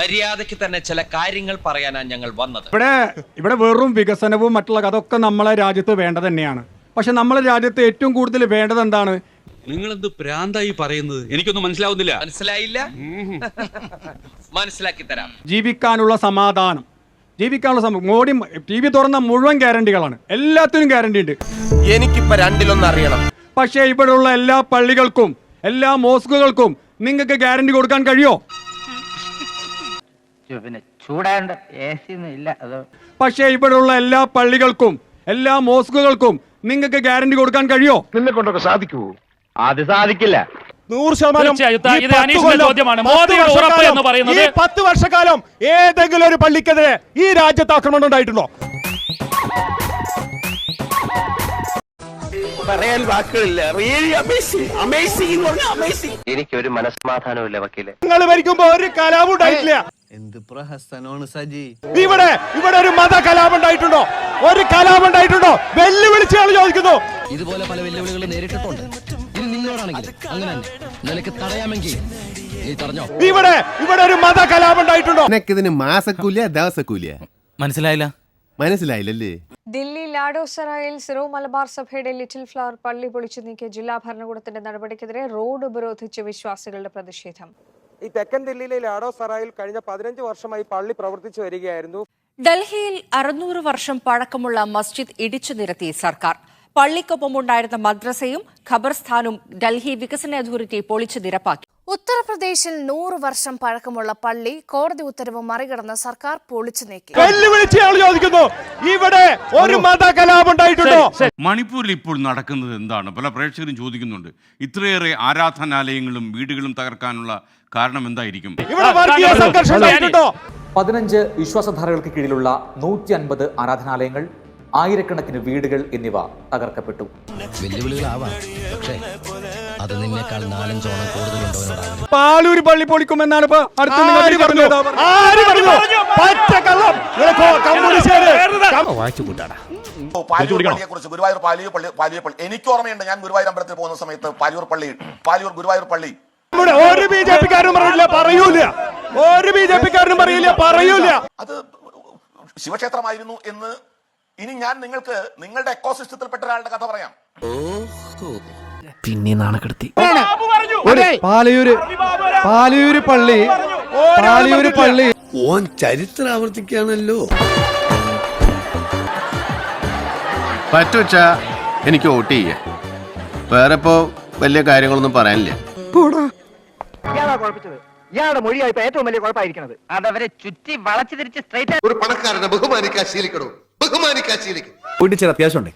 മര്യാദയ്ക്ക് തന്നെ ചില കാര്യങ്ങൾ പറയാനാണ് ഞങ്ങൾ വന്നത്. ഇവിടെ വെറും വികസനവും മറ്റുള്ള അതൊക്കെ നമ്മളെ രാജ്യത്ത് വേണ്ടത് തന്നെയാണ്. പക്ഷെ നമ്മളെ രാജ്യത്ത് ഏറ്റവും കൂടുതൽ വേണ്ടത് എന്താണ്? നിങ്ങളെന്ത് പ്രാന്തായി പറയുന്നത്? എനിക്കൊന്നും മനസ്സിലാവുന്നില്ല. മനസ്സിലായില്ല? മനസ്സിലാക്കി തരാം. ജീവിക്കാനുള്ള സമാധാനം, മോഡി TV തുറന്ന മുഴുവൻ ഗ്യാരണ്ടികളാണ്, എല്ലാത്തിനും ഗ്യാരണ്ടി ഉണ്ട്. എനിക്കിപ്പോ രണ്ടിലൊന്നും അറിയണം. പക്ഷേ ഇവിടെയുള്ള എല്ലാ പള്ളികൾക്കും എല്ലാ മോസ്കുകൾക്കും നിങ്ങൾക്ക് ഗ്യാരണ്ടി കൊടുക്കാൻ കഴിയോ? പക്ഷേ ഇവിടെയുള്ള എല്ലാ പള്ളികൾക്കും എല്ലാ മോസ്കുകൾക്കും നിങ്ങൾക്ക് ഗ്യാരണ്ടി കൊടുക്കാൻ കഴിയോ? നിന്നെ കൊണ്ടൊക്കെ സാധിക്കൂ? അത് സാധിക്കില്ല. 10 വർഷക്കാലം ഏതെങ്കിലും ഒരു പള്ളിക്കെതിരെ ഈ രാജ്യത്ത് ആക്രമണം ഉണ്ടായിട്ടുണ്ടോ? പറയാൻ വാക്കുകളില്ല. എനിക്കൊരു മനസ്സമാധാനമില്ല വക്കീലെ. നിങ്ങൾ ഭരിക്കുമ്പോ ഒരു കലാപം ഉണ്ടായിട്ടില്ല. എന്ത് പ്രഹസനമാണ് സജി. ഇവിടെ ഒരു മത കലാപം ഉണ്ടായിട്ടുണ്ടോ? ഒരു കലാപം ഉണ്ടായിട്ടുണ്ടോ? വെല്ലുവിളിച്ച് ചോദിക്കുന്നു. ഇതുപോലെ പല വെല്ലുവിളികൾ നേരിട്ടിട്ടുണ്ട്. ഇനി നിങ്ങളോടാണെങ്കിൽ അങ്ങനെ നിനക്ക് തടയാമെങ്കിൽ നീ പറഞ്ഞോ. ഇവിടെ ഒരു മത കലാപം ഉണ്ടായിട്ടുണ്ടോ? ഇതിന് മാസക്കൂലിയ ദിവസക്കൂലിയ മനസ്സിലായില്ലല്ലേ? ദില്ലി ലാഡോസറായിൽ സിറോ മലബാർ സഭയുടെ ലിറ്റിൽ ഫ്ലവർ പള്ളി പൊളിച്ചു നീക്കിയ ജില്ലാ ഭരണകൂടത്തിന്റെ നടപടിക്കെതിരെ റോഡ് ഉപരോധിച്ച് വിശ്വാസികളുടെ പ്രതിഷേധം. ഈ തെക്കൻ ദില്ലിയിലെ ലാഡോസറായിൽ കഴിഞ്ഞ 15 വർഷമായി പള്ളി പ്രവർത്തിച്ചു വരികയായിരുന്നു. ഡൽഹിയിൽ 600 വർഷം പഴക്കമുള്ള മസ്ജിദ് ഇടിച്ചു നിരത്തി സർക്കാർ. പള്ളിക്കൊപ്പമുണ്ടായിരുന്ന മദ്രസയും ഖബർസ്ഥാനും ഡൽഹി വികസന അതോറിറ്റി പൊളിച്ചു നിരപ്പാക്കി. ഉത്തർപ്രദേശിൽ 100 വർഷം പഴക്കമുള്ള പള്ളി കോടതി ഉത്തരവ് മറികടന്ന് സർക്കാർ പൊളിച്ചു നീക്കി. ചോദിക്കുന്നു. ഇവിടെ ഒരു മത കലാപം ഉണ്ടായിട്ടുണ്ടോ? മണിപ്പൂരിൽ ഇപ്പോൾ നടക്കുന്നത് എന്താണ്? പല പ്രേക്ഷകരും ചോദിക്കുന്നുണ്ട്. ഇത്രയേറെ ആരാധനാലയങ്ങളും വീടുകളും തകർക്കാനുള്ള കാരണം എന്തായിരിക്കും? 15 വിശ്വാസധാരകൾക്ക് കീഴിലുള്ള 150 ആരാധനാലയങ്ങൾ, ആയിരക്കണക്കിന് വീടുകൾ എന്നിവ തകർക്കപ്പെട്ടു. വെല്ലുവിളികളാവാം, പക്ഷേ അത് നിന്നേക്കാൾ 4-5 ഓണം കൂടുതലുണ്ടോ? പാലൂർ പള്ളി പൊളിക്കുമെന്നാണ് എനിക്ക് ഓർമ്മയുണ്ട്, ഞാൻ ഗുരുവായൂർ അമ്പലത്തിൽ പോകുന്ന സമയത്ത് പാലൂർ ഗുരുവായൂർ പള്ളി ഒരു ബിജെപിക്കാരനും പറയൂല. അത് ശിവക്ഷേത്രമായിരുന്നു എന്ന് ഇനി ഞാൻ നിങ്ങൾക്ക് നിങ്ങളുടെ എക്കോസിസ്റ്റത്തിൽപ്പെട്ട ഒരാളുടെ കഥ പറയാം. പിന്നെ നാണക്കെടുത്തി. പാലൂര് പള്ളി ഓൻ ചരിത്രം ആവർത്തിക്കാണല്ലോ. പറ്റുവച്ചാ എനിക്ക് വോട്ട് ചെയ്യാം. വേറെ ഇപ്പോ വലിയ കാര്യങ്ങളൊന്നും പറയാനില്ല. ഇയാളുടെ മൊഴിയായിപ്പോ ഏറ്റവും വലിയ കുഴപ്പമായിരിക്കുന്നത് അതവരെ ചുറ്റി വളച്ചു തിരിച്ച് സ്ട്രൈറ്റ്. ഒരു പണക്കാരനെ ബഹുമാനിക്കാൻ ശീലിക്കണോ? വീട്ടിൽ ചില അത്യാവശ്യം ഉണ്ട്.